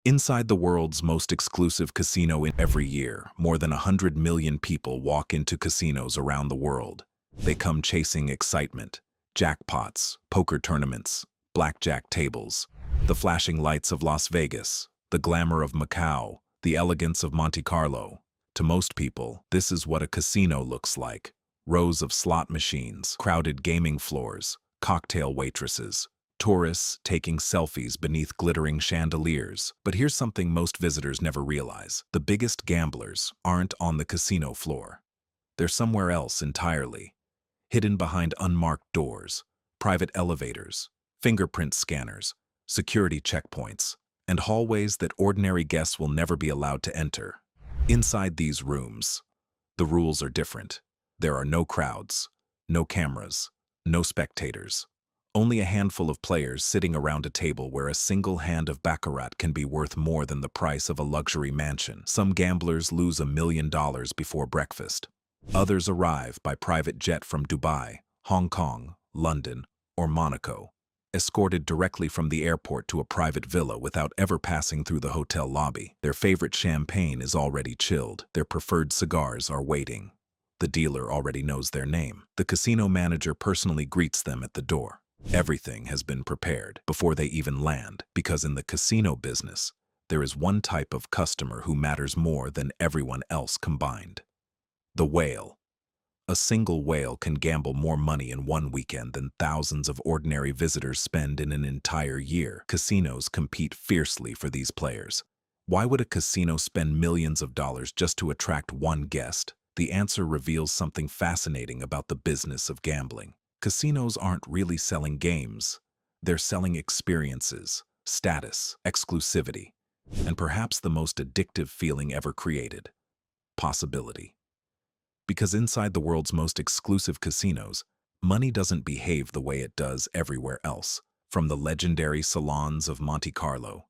Inside the world's most exclusive casino every year, more than 100 million people walk into casinos around the world. They come chasing excitement, jackpots, poker tournaments, blackjack tables, the flashing lights of Las Vegas, the glamour of Macau, the elegance of Monte-Carlo. To most people, this is what a casino looks like. Rows of slot machines, crowded gaming floors, cocktail waitresses, tourists taking selfies beneath glittering chandeliers. But here's something most visitors never realize. The biggest gamblers aren't on the casino floor. They're somewhere else entirely, hidden behind unmarked doors, private elevators, fingerprint scanners, security checkpoints, and hallways that ordinary guests will never be allowed to enter. Inside these rooms, the rules are different. There are no crowds, no cameras, no spectators. Only a handful of players sitting around a table where a single hand of baccarat can be worth more than the price of a luxury mansion. Some gamblers lose $1 million before breakfast. Others arrive by private jet from Dubai, Hong Kong, London, or Monaco, escorted directly from the airport to a private villa without ever passing through the hotel lobby. Their favorite champagne is already chilled. Their preferred cigars are waiting. The dealer already knows their name. The casino manager personally greets them at the door. Everything has been prepared before they even land, because in the casino business, there is one type of customer who matters more than everyone else combined. The whale. A single whale can gamble more money in one weekend than thousands of ordinary visitors spend in an entire year. Casinos compete fiercely for these players. Why would a casino spend millions of dollars just to attract one guest? The answer reveals something fascinating about the business of gambling. Casinos aren't really selling games. They're selling experiences, status, exclusivity, and perhaps the most addictive feeling ever created: possibility. Because inside the world's most exclusive casinos, money doesn't behave the way it does everywhere else. From the legendary salons of Monte-Carlo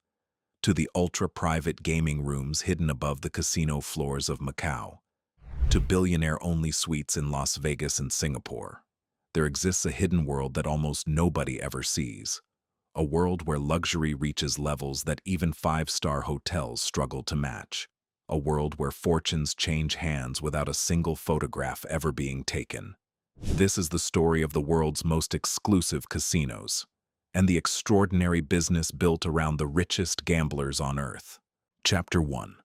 to the ultra-private gaming rooms hidden above the casino floors of Macau, to billionaire-only suites in Las Vegas and Singapore, there exists a hidden world that almost nobody ever sees. A world where luxury reaches levels that even five-star hotels struggle to match. A world where fortunes change hands without a single photograph ever being taken. This is the story of the world's most exclusive casinos, and the extraordinary business built around the richest gamblers on Earth. Chapter 1.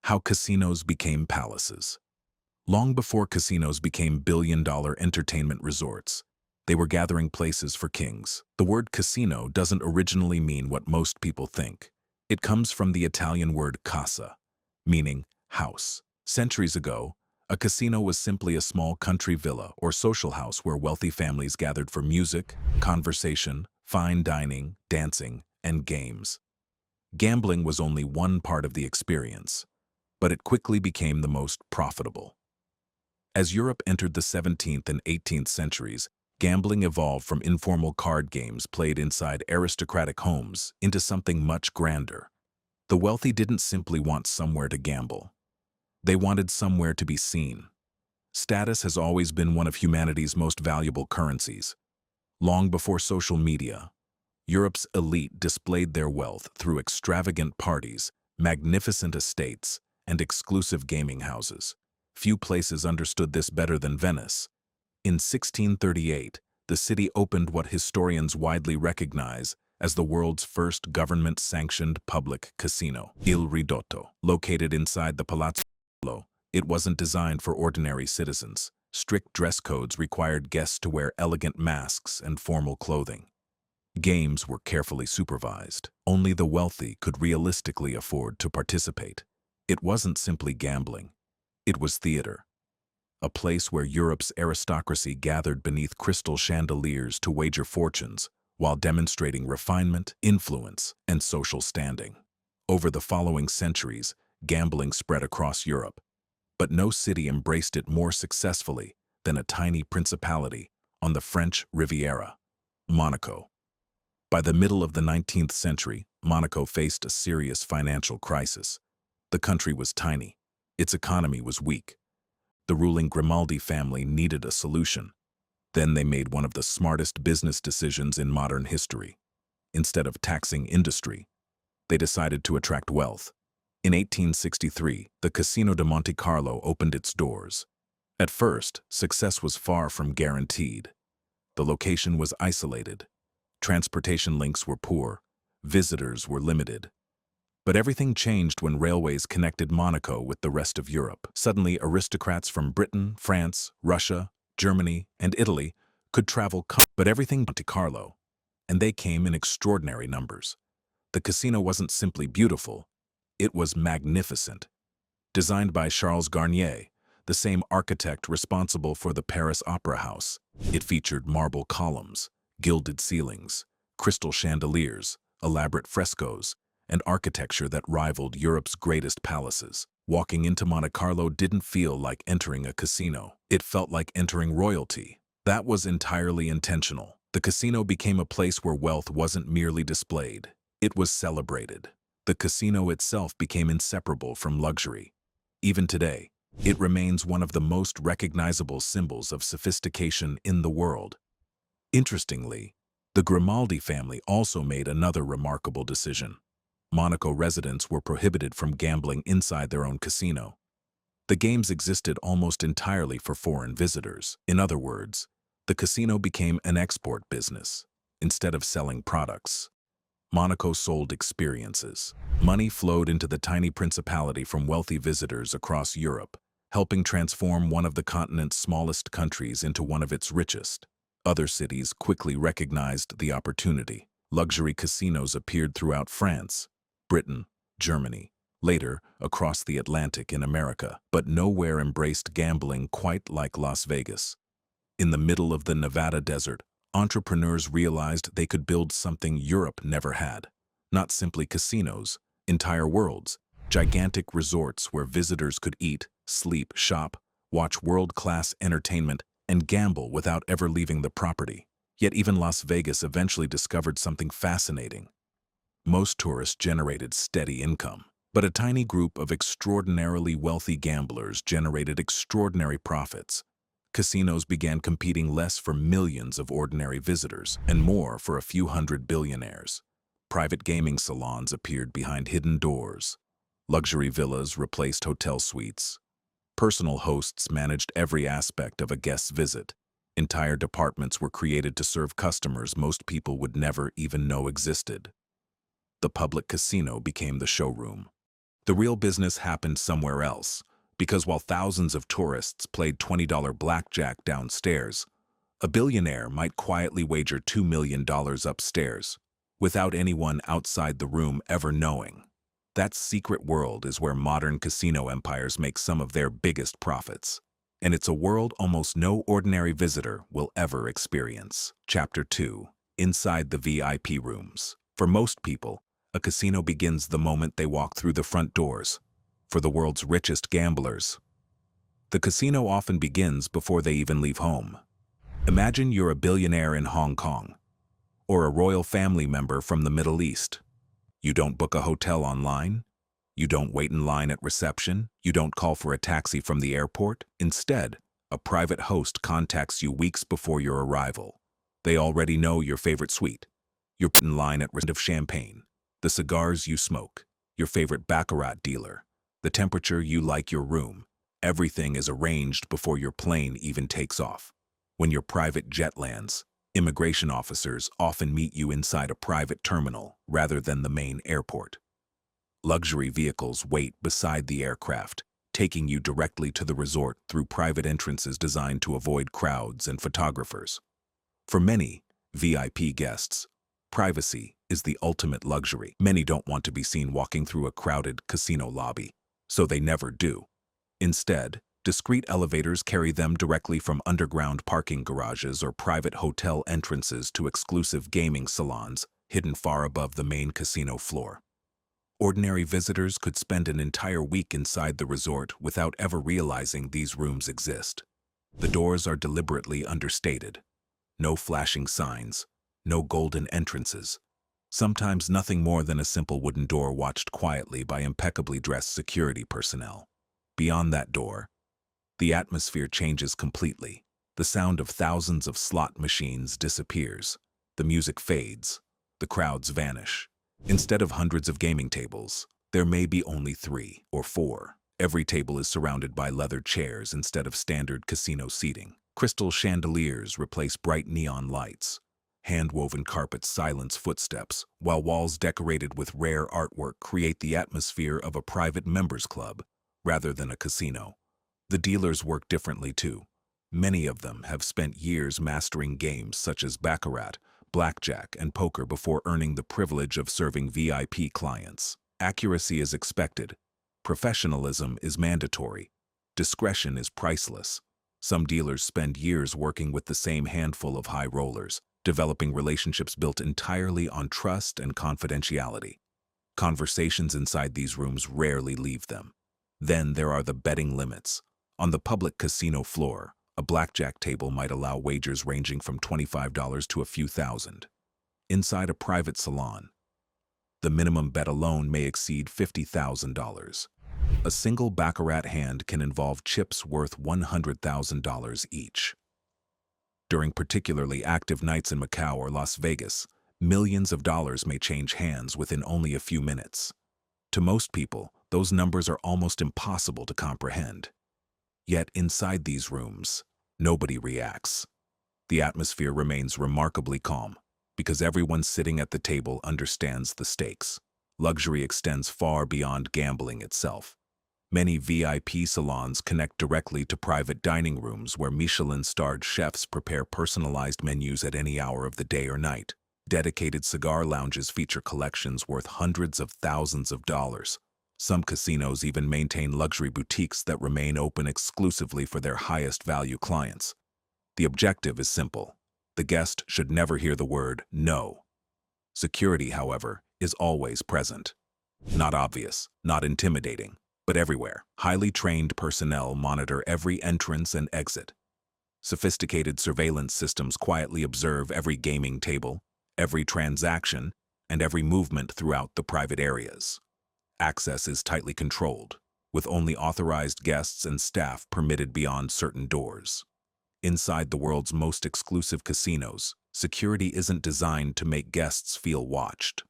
How casinos became palaces. Long before casinos became billion-dollar entertainment resorts, they were gathering places for kings. The word casino doesn't originally mean what most people think. It comes from the Italian word casa, meaning house. Centuries ago, a casino was simply a small country villa or social house where wealthy families gathered for music, conversation, fine dining, dancing, and games. Gambling was only one part of the experience, but it quickly became the most profitable. As Europe entered the 17th and 18th centuries, gambling evolved from informal card games played inside aristocratic homes into something much grander. The wealthy didn't simply want somewhere to gamble. They wanted somewhere to be seen. Status has always been one of humanity's most valuable currencies. Long before social media, Europe's elite displayed their wealth through extravagant parties, magnificent estates, and exclusive gaming houses. Few places understood this better than Venice. In 1638, the city opened what historians widely recognize as the world's first government-sanctioned public casino, Il Ridotto. Located inside the Palazzo, it wasn't designed for ordinary citizens. Strict dress codes required guests to wear elegant masks and formal clothing. Games were carefully supervised. Only the wealthy could realistically afford to participate. It wasn't simply gambling. It was theater. A place where Europe's aristocracy gathered beneath crystal chandeliers to wager fortunes, while demonstrating refinement, influence, and social standing. Over the following centuries, gambling spread across Europe, but no city embraced it more successfully than a tiny principality on the French Riviera, Monaco. By the middle of the 19th century, Monaco faced a serious financial crisis. The country was tiny. Its economy was weak. The ruling Grimaldi family needed a solution. Then they made one of the smartest business decisions in modern history. Instead of taxing industry, They decided to attract wealth. In 1863, the Casino de Monte-Carlo opened its doors. At first, success was far from guaranteed. The location was isolated. Transportation links were poor. Visitors were limited. But everything changed when railways connected Monaco with the rest of Europe. Suddenly, aristocrats from Britain, France, Russia, Germany, and Italy could travel but everything Monte Carlo, and they came in extraordinary numbers. The casino wasn't simply beautiful, it was magnificent. Designed by Charles Garnier, the same architect responsible for the Paris Opera House, it featured marble columns, gilded ceilings, crystal chandeliers, elaborate frescoes, and architecture that rivaled Europe's greatest palaces. Walking into Monte Carlo didn't feel like entering a casino. It felt like entering royalty. That was entirely intentional. The casino became a place where wealth wasn't merely displayed. It was celebrated. The casino itself became inseparable from luxury. Even today, it remains one of the most recognizable symbols of sophistication in the world. Interestingly, the Grimaldi family also made another remarkable decision. Monaco residents were prohibited from gambling inside their own casino. The games existed almost entirely for foreign visitors. In other words, the casino became an export business. Instead of selling products, Monaco sold experiences. Money flowed into the tiny principality from wealthy visitors across Europe, helping transform one of the continent's smallest countries into one of its richest. Other cities quickly recognized the opportunity. Luxury casinos appeared throughout France, Britain, Germany, later across the Atlantic in America, but nowhere embraced gambling quite like Las Vegas. In the middle of the Nevada desert, entrepreneurs realized they could build something Europe never had. Not simply casinos, entire worlds, gigantic resorts where visitors could eat, sleep, shop, watch world-class entertainment, and gamble without ever leaving the property. Yet even Las Vegas eventually discovered something fascinating. Most tourists generated steady income, but a tiny group of extraordinarily wealthy gamblers generated extraordinary profits. Casinos began competing less for millions of ordinary visitors and more for a few hundred billionaires. Private gaming salons appeared behind hidden doors. Luxury villas replaced hotel suites. Personal hosts managed every aspect of a guest's visit. Entire departments were created to serve customers most people would never even know existed. The public casino became the showroom. The real business happened somewhere else, because while thousands of tourists played $20 blackjack downstairs, a billionaire might quietly wager $2 million upstairs, without anyone outside the room ever knowing. That secret world is where modern casino empires make some of their biggest profits. And it's a world almost no ordinary visitor will ever experience. Chapter 2. Inside the VIP rooms. For most people, a casino begins the moment they walk through the front doors. For the world's richest gamblers, the casino often begins before they even leave home. Imagine you're a billionaire in Hong Kong, or a royal family member from the Middle East. You don't book a hotel online. You don't wait in line at reception. You don't call for a taxi from the airport. Instead, a private host contacts you weeks before your arrival. They already know your favorite suite. You're in line at receipt of champagne, the cigars you smoke, your favorite baccarat dealer, the temperature you like your room. Everything is arranged before your plane even takes off. When your private jet lands, immigration officers often meet you inside a private terminal rather than the main airport. Luxury vehicles wait beside the aircraft, taking you directly to the resort through private entrances designed to avoid crowds and photographers. For many VIP guests, privacy is the ultimate luxury. Many don't want to be seen walking through a crowded casino lobby, so they never do. Instead, discreet elevators carry them directly from underground parking garages or private hotel entrances to exclusive gaming salons hidden far above the main casino floor. Ordinary visitors could spend an entire week inside the resort without ever realizing these rooms exist. The doors are deliberately understated. No flashing signs, no golden entrances. Sometimes nothing more than a simple wooden door watched quietly by impeccably dressed security personnel. Beyond that door, the atmosphere changes completely. The sound of thousands of slot machines disappears. The music fades. The crowds vanish. Instead of hundreds of gaming tables, there may be only 3 or 4. Every table is surrounded by leather chairs instead of standard casino seating. Crystal chandeliers replace bright neon lights. Hand-woven carpets silence footsteps, while walls decorated with rare artwork create the atmosphere of a private members club rather than a casino. The dealers work differently too. Many of them have spent years mastering games such as baccarat, blackjack, and poker before earning the privilege of serving VIP clients. Accuracy is expected. Professionalism is mandatory. Discretion is priceless. Some dealers spend years working with the same handful of high rollers, developing relationships built entirely on trust and confidentiality. Conversations inside these rooms rarely leave them. Then there are the betting limits. On the public casino floor, a blackjack table might allow wagers ranging from $25 to a few thousand. Inside a private salon, the minimum bet alone may exceed $50,000. A single baccarat hand can involve chips worth $100,000 each. During particularly active nights in Macau or Las Vegas, millions of dollars may change hands within only a few minutes. To most people, those numbers are almost impossible to comprehend. Yet inside these rooms, nobody reacts. The atmosphere remains remarkably calm, because everyone sitting at the table understands the stakes. Luxury extends far beyond gambling itself. Many VIP salons connect directly to private dining rooms where Michelin-starred chefs prepare personalized menus at any hour of the day or night. Dedicated cigar lounges feature collections worth hundreds of thousands of dollars. Some casinos even maintain luxury boutiques that remain open exclusively for their highest value clients. The objective is simple. The guest should never hear the word no. Security, however, is always present. Not obvious, not intimidating, but everywhere. Highly trained personnel monitor every entrance and exit. Sophisticated surveillance systems quietly observe every gaming table, every transaction, and every movement throughout the private areas. Access is tightly controlled, with only authorized guests and staff permitted beyond certain doors. Inside the world's most exclusive casinos, security isn't designed to make guests feel watched.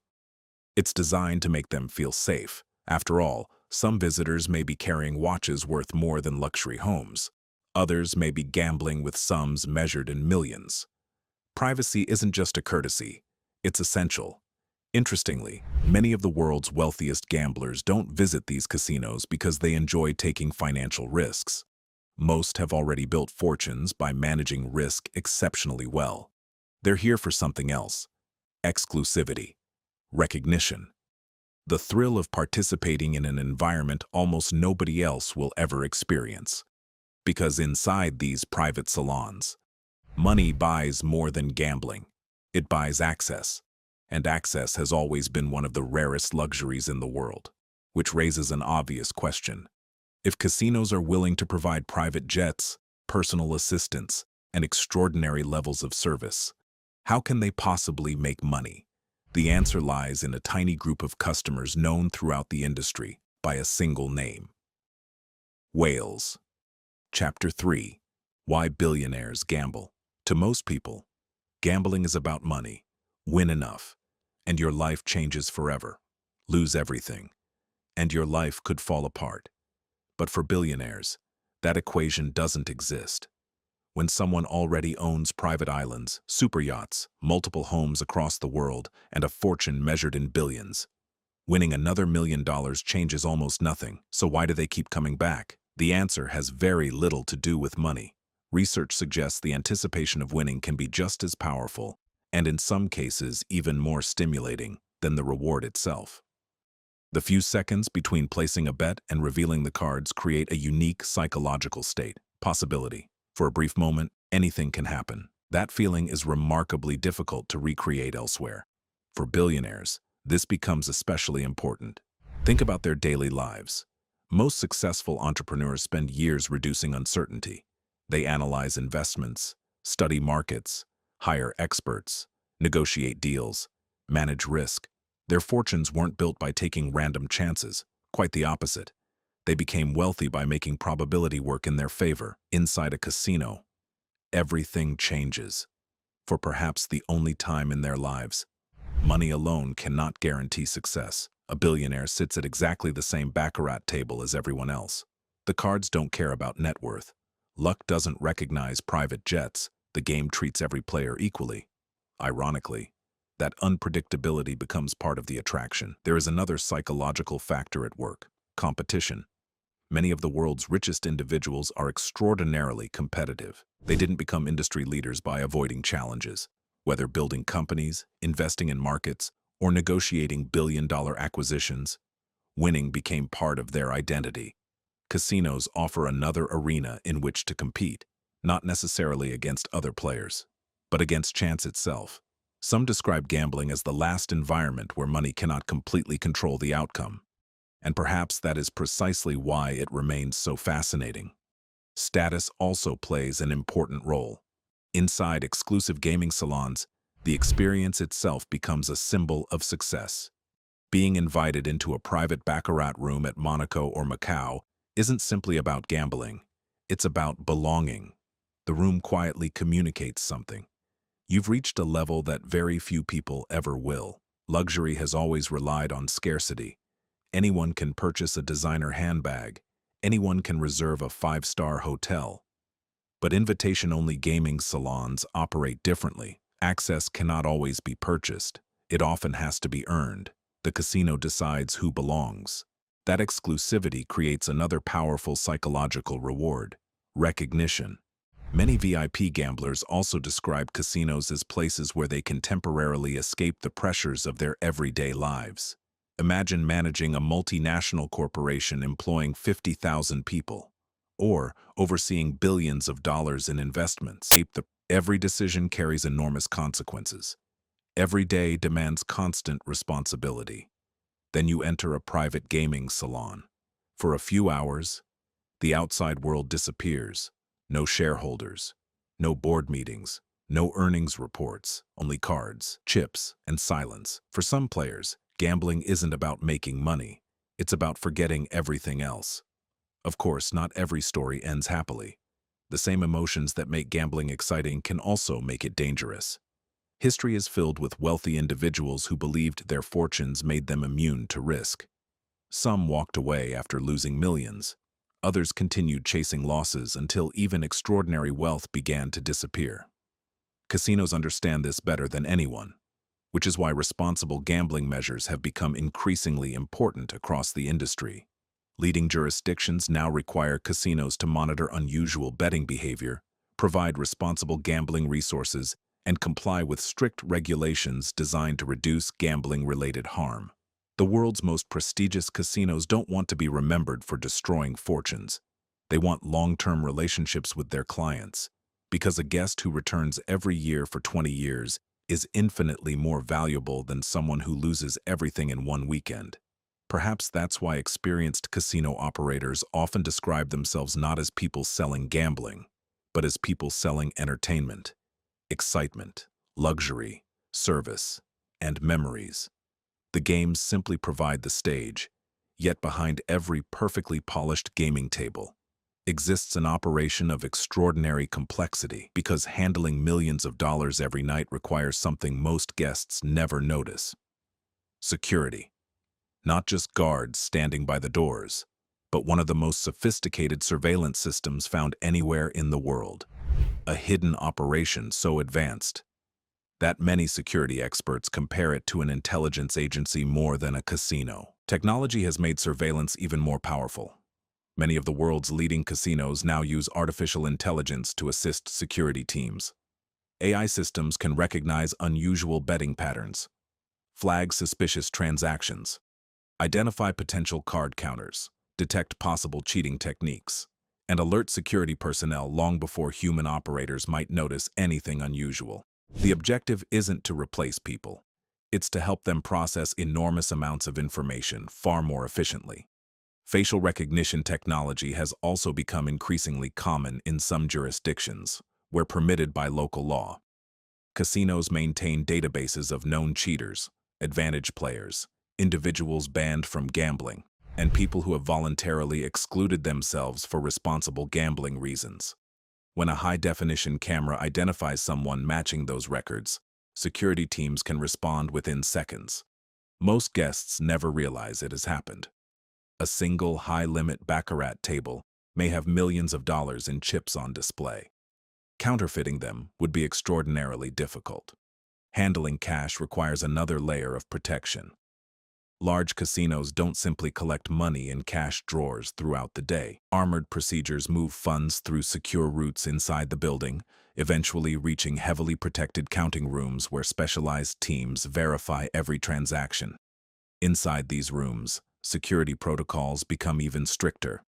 It's designed to make them feel safe. After all, some visitors may be carrying watches worth more than luxury homes. Others may be gambling with sums measured in millions. Privacy isn't just a courtesy, it's essential. Interestingly, many of the world's wealthiest gamblers don't visit these casinos because they enjoy taking financial risks. Most have already built fortunes by managing risk exceptionally well. They're here for something else: exclusivity, recognition, the thrill of participating in an environment almost nobody else will ever experience. Because inside these private salons, money buys more than gambling. It buys access. And access has always been one of the rarest luxuries in the world, which raises an obvious question. If casinos are willing to provide private jets, personal assistance, and extraordinary levels of service, how can they possibly make money? The answer lies in a tiny group of customers known throughout the industry by a single name: whales. Chapter 3. Why Billionaires Gamble. To most people, gambling is about money. Win enough, and your life changes forever. Lose everything, and your life could fall apart. But for billionaires, that equation doesn't exist. When someone already owns private islands, super yachts, multiple homes across the world, and a fortune measured in billions, winning another $1 million changes almost nothing. So why do they keep coming back? The answer has very little to do with money. Research suggests the anticipation of winning can be just as powerful, and in some cases even more stimulating, than the reward itself. The few seconds between placing a bet and revealing the cards create a unique psychological state, possibility. For a brief moment, anything can happen. That feeling is remarkably difficult to recreate elsewhere. For billionaires, this becomes especially important. Think about their daily lives. Most successful entrepreneurs spend years reducing uncertainty. They analyze investments, study markets, hire experts, negotiate deals, manage risk. Their fortunes weren't built by taking random chances, quite the opposite. They became wealthy by making probability work in their favor. Inside a casino, everything changes. For perhaps the only time in their lives, Money alone cannot guarantee success. A billionaire sits at exactly the same baccarat table as everyone else. The cards don't care about net worth. Luck doesn't recognize private jets. The game treats every player equally. Ironically, that unpredictability becomes part of the attraction. There is another psychological factor at work: competition. Many of the world's richest individuals are extraordinarily competitive. They didn't become industry leaders by avoiding challenges. Whether building companies, investing in markets, or negotiating billion-dollar acquisitions, winning became part of their identity. Casinos offer another arena in which to compete, not necessarily against other players, but against chance itself. Some describe gambling as the last environment where money cannot completely control the outcome. And perhaps that is precisely why it remains so fascinating. Status also plays an important role. Inside exclusive gaming salons, the experience itself becomes a symbol of success. Being invited into a private baccarat room at Monaco or Macau isn't simply about gambling. It's about belonging. The room quietly communicates something. You've reached a level that very few people ever will. Luxury has always relied on scarcity. Anyone can purchase a designer handbag. Anyone can reserve a five-star hotel. But invitation-only gaming salons operate differently. Access cannot always be purchased. It often has to be earned. The casino decides who belongs. That exclusivity creates another powerful psychological reward: recognition. Many VIP gamblers also describe casinos as places where they can temporarily escape the pressures of their everyday lives. Imagine managing a multinational corporation employing 50,000 people, or overseeing billions of dollars in investments. Every decision carries enormous consequences. Every day demands constant responsibility. Then you enter a private gaming salon. For a few hours, the outside world disappears. No shareholders, no board meetings, no earnings reports, only cards, chips, and silence. For some players, gambling isn't about making money. It's about forgetting everything else. Of course, not every story ends happily. The same emotions that make gambling exciting can also make it dangerous. History is filled with wealthy individuals who believed their fortunes made them immune to risk. Some walked away after losing millions. Others continued chasing losses until even extraordinary wealth began to disappear. Casinos understand this better than anyone, which is why responsible gambling measures have become increasingly important across the industry. Leading jurisdictions now require casinos to monitor unusual betting behavior, provide responsible gambling resources, and comply with strict regulations designed to reduce gambling-related harm. The world's most prestigious casinos don't want to be remembered for destroying fortunes. They want long-term relationships with their clients, because a guest who returns every year for 20 years is infinitely more valuable than someone who loses everything in one weekend. Perhaps that's why experienced casino operators often describe themselves not as people selling gambling, but as people selling entertainment, excitement, luxury, service, and memories. The games simply provide the stage, yet behind every perfectly polished gaming table exists an operation of extraordinary complexity, because handling millions of dollars every night requires something most guests never notice: security. Not just guards standing by the doors, but one of the most sophisticated surveillance systems found anywhere in the world. A hidden operation so advanced that many security experts compare it to an intelligence agency more than a casino. Technology has made surveillance even more powerful. Many of the world's leading casinos now use artificial intelligence to assist security teams. AI systems can recognize unusual betting patterns, flag suspicious transactions, identify potential card counters, detect possible cheating techniques, and alert security personnel long before human operators might notice anything unusual. The objective isn't to replace people. It's to help them process enormous amounts of information far more efficiently. Facial recognition technology has also become increasingly common in some jurisdictions, where permitted by local law. Casinos maintain databases of known cheaters, advantage players, individuals banned from gambling, and people who have voluntarily excluded themselves for responsible gambling reasons. When a high-definition camera identifies someone matching those records, security teams can respond within seconds. Most guests never realize it has happened. A single high-limit baccarat table may have millions of dollars in chips on display. Counterfeiting them would be extraordinarily difficult. Handling cash requires another layer of protection. Large casinos don't simply collect money in cash drawers throughout the day. Armored procedures move funds through secure routes inside the building, eventually reaching heavily protected counting rooms where specialized teams verify every transaction. Inside these rooms, security protocols become even stricter.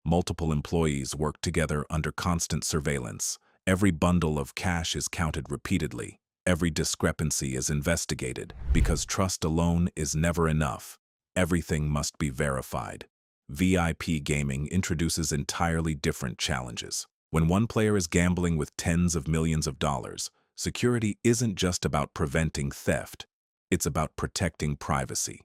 Multiple employees work together under constant surveillance. Every bundle of cash is counted repeatedly. Every discrepancy is investigated, because trust alone is never enough. Everything must be verified. VIP gaming introduces entirely different challenges. When one player is gambling with tens of millions of dollars, security isn't just about preventing theft, it's about protecting privacy.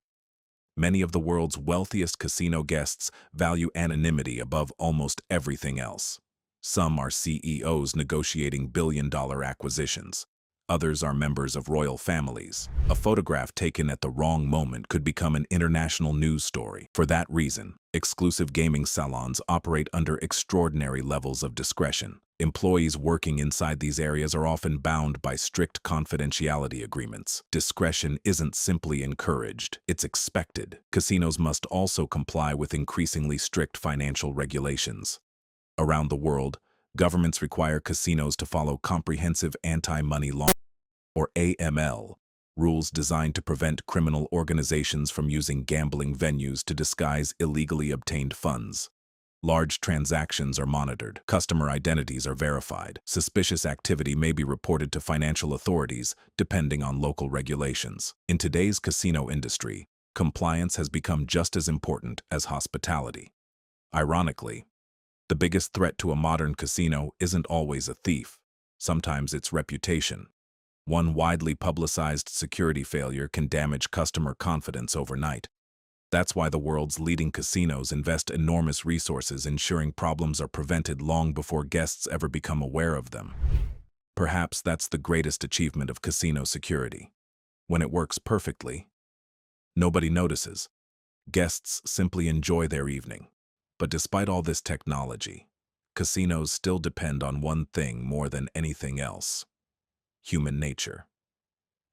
Many of the world's wealthiest casino guests value anonymity above almost everything else. Some are CEOs negotiating billion-dollar acquisitions. Others are members of royal families. A photograph taken at the wrong moment could become an international news story. For that reason, exclusive gaming salons operate under extraordinary levels of discretion. Employees working inside these areas are often bound by strict confidentiality agreements. Discretion isn't simply encouraged, it's expected. Casinos must also comply with increasingly strict financial regulations. Around the world, governments require casinos to follow comprehensive anti-money laundering, or AML, rules designed to prevent criminal organizations from using gambling venues to disguise illegally obtained funds. Large transactions are monitored, customer identities are verified, suspicious activity may be reported to financial authorities depending on local regulations. In today's casino industry, compliance has become just as important as hospitality. Ironically, the biggest threat to a modern casino isn't always a thief. Sometimes it's reputation. One widely publicized security failure can damage customer confidence overnight. That's why the world's leading casinos invest enormous resources ensuring problems are prevented long before guests ever become aware of them. Perhaps that's the greatest achievement of casino security. When it works perfectly, nobody notices. Guests simply enjoy their evening. But despite all this technology, casinos still depend on one thing more than anything else: human nature.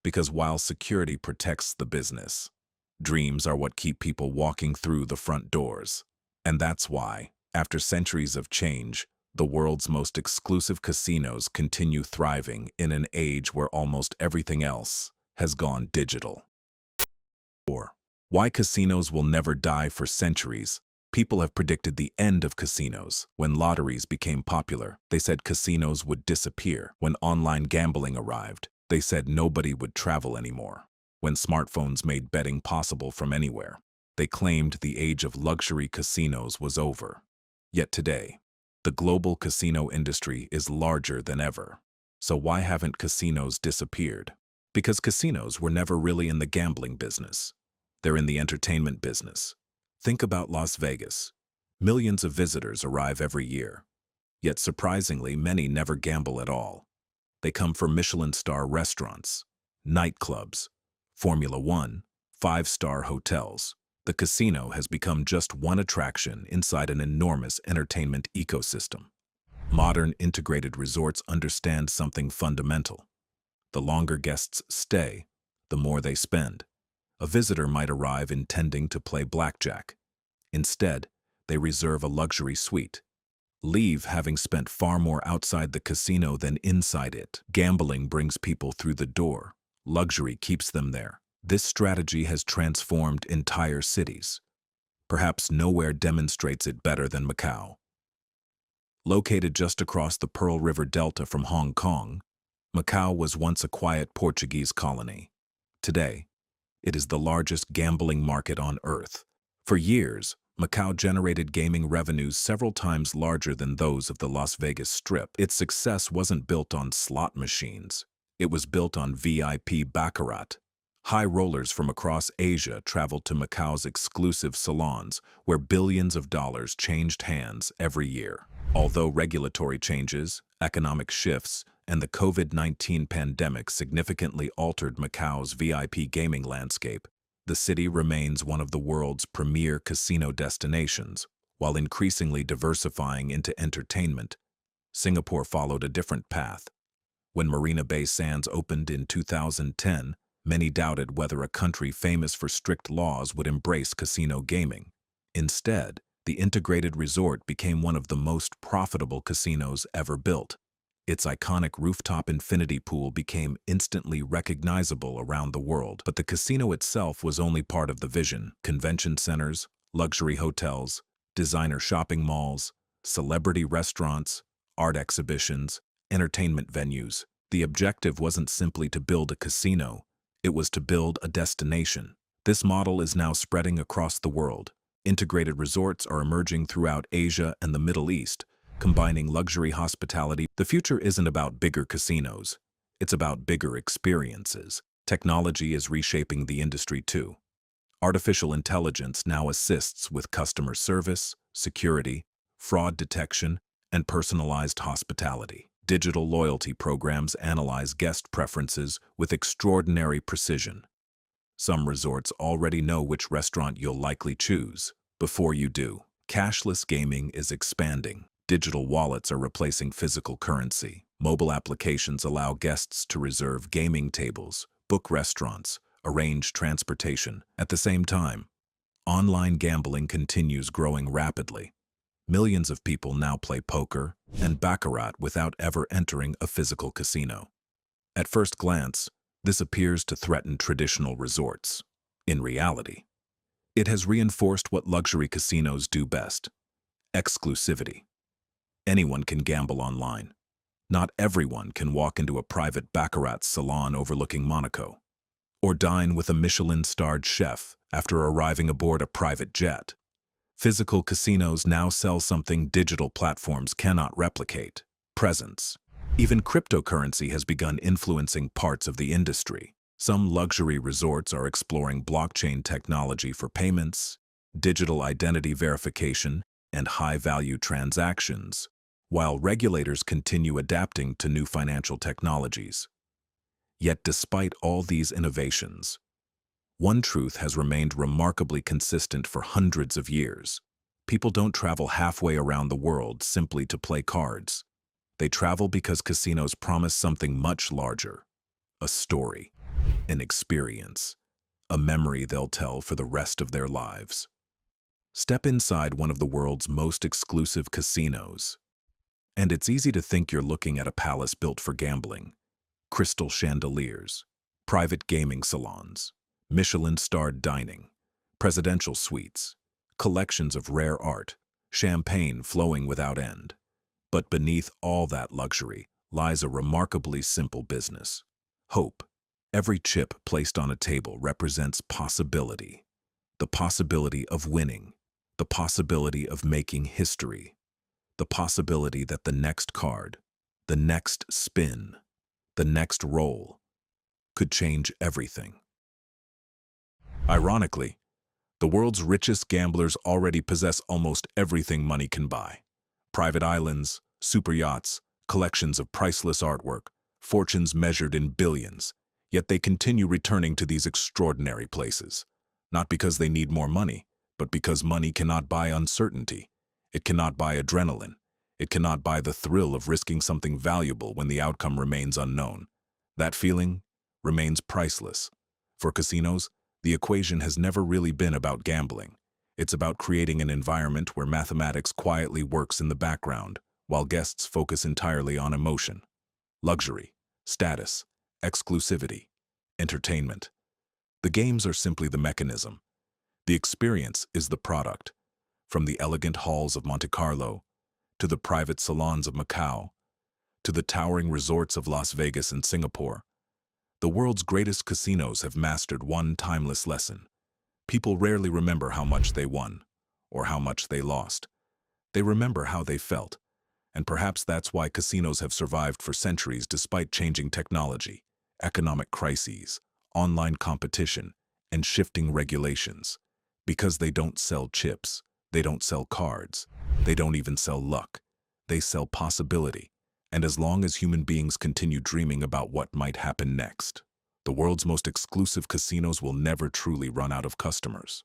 Because while security protects the business, dreams are what keep people walking through the front doors. And that's why, after centuries of change, the world's most exclusive casinos continue thriving in an age where almost everything else has gone digital. 4. Why casinos will never die. For centuries, people have predicted the end of casinos. When lotteries became popular, they said casinos would disappear. When online gambling arrived, they said nobody would travel anymore. When smartphones made betting possible from anywhere, they claimed the age of luxury casinos was over. Yet today, the global casino industry is larger than ever. So why haven't casinos disappeared? Because casinos were never really in the gambling business. They're in the entertainment business. Think about Las Vegas. Millions of visitors arrive every year. Yet surprisingly, many never gamble at all. They come for Michelin-star restaurants, nightclubs, Formula One, five-star hotels. The casino has become just one attraction inside an enormous entertainment ecosystem. Modern integrated resorts understand something fundamental. The longer guests stay, the more they spend. A visitor might arrive intending to play blackjack. Instead, they reserve a luxury suite. Leave having spent far more outside the casino than inside it. Gambling brings people through the door. Luxury keeps them there. This strategy has transformed entire cities. Perhaps nowhere demonstrates it better than Macau. Located just across the Pearl River Delta from Hong Kong, Macau was once a quiet Portuguese colony. Today, it is the largest gambling market on Earth. For years, Macau generated gaming revenues several times larger than those of the Las Vegas Strip. Its success wasn't built on slot machines. It was built on VIP baccarat. High rollers from across Asia traveled to Macau's exclusive salons, where billions of dollars changed hands every year. Although regulatory changes, economic shifts, and the COVID-19 pandemic significantly altered Macau's VIP gaming landscape, the city remains one of the world's premier casino destinations, while increasingly diversifying into entertainment. Singapore followed a different path. When Marina Bay Sands opened in 2010, many doubted whether a country famous for strict laws would embrace casino gaming. Instead, the integrated resort became one of the most profitable casinos ever built. Its iconic rooftop infinity pool became instantly recognizable around the world, but the casino itself was only part of the vision. Convention centers, luxury hotels, designer shopping malls, celebrity restaurants, art exhibitions, entertainment venues. The objective wasn't simply to build a casino, it was to build a destination. This model is now spreading across the world. Integrated resorts are emerging throughout Asia and the Middle East, combining luxury hospitality. The future isn't about bigger casinos, it's about bigger experiences. Technology is reshaping the industry too. Artificial intelligence now assists with customer service, security, fraud detection, and personalized hospitality. Digital loyalty programs analyze guest preferences with extraordinary precision. Some resorts already know which restaurant you'll likely choose before you do. Cashless gaming is expanding. Digital wallets are replacing physical currency. Mobile applications allow guests to reserve gaming tables, book restaurants, arrange transportation. At the same time, online gambling continues growing rapidly. Millions of people now play poker and baccarat without ever entering a physical casino. At first glance, this appears to threaten traditional resorts. In reality, it has reinforced what luxury casinos do best: exclusivity. Anyone can gamble online. Not everyone can walk into a private baccarat salon overlooking Monaco, or dine with a Michelin-starred chef after arriving aboard a private jet. Physical casinos now sell something digital platforms cannot replicate: presence. Even cryptocurrency has begun influencing parts of the industry. Some luxury resorts are exploring blockchain technology for payments, digital identity verification, and high-value transactions, while regulators continue adapting to new financial technologies. Yet despite all these innovations, one truth has remained remarkably consistent for hundreds of years. People don't travel halfway around the world simply to play cards. They travel because casinos promise something much larger: a story, an experience, a memory they'll tell for the rest of their lives. Step inside one of the world's most exclusive casinos, and it's easy to think you're looking at a palace built for gambling. Crystal chandeliers, private gaming salons, Michelin-starred dining, presidential suites, collections of rare art, champagne flowing without end. But beneath all that luxury lies a remarkably simple business: hope. Every chip placed on a table represents possibility. The possibility of winning, the possibility of making history, the possibility that the next card, the next spin, the next roll could change everything. Ironically, the world's richest gamblers already possess almost everything money can buy: private islands, super yachts, collections of priceless artwork, fortunes measured in billions. Yet they continue returning to these extraordinary places, not because they need more money, but because money cannot buy uncertainty. It cannot buy adrenaline. It cannot buy the thrill of risking something valuable when the outcome remains unknown. That feeling remains priceless. For casinos, the equation has never really been about gambling. It's about creating an environment where mathematics quietly works in the background, while guests focus entirely on emotion. Luxury, status, exclusivity, entertainment. The games are simply the mechanism. The experience is the product. From the elegant halls of Monte-Carlo, to the private salons of Macau, to the towering resorts of Las Vegas and Singapore, the world's greatest casinos have mastered one timeless lesson. People rarely remember how much they won, or how much they lost. They remember how they felt, and perhaps that's why casinos have survived for centuries despite changing technology, economic crises, online competition, and shifting regulations. Because they don't sell chips, they don't sell cards, they don't even sell luck. They sell possibility. And as long as human beings continue dreaming about what might happen next, the world's most exclusive casinos will never truly run out of customers.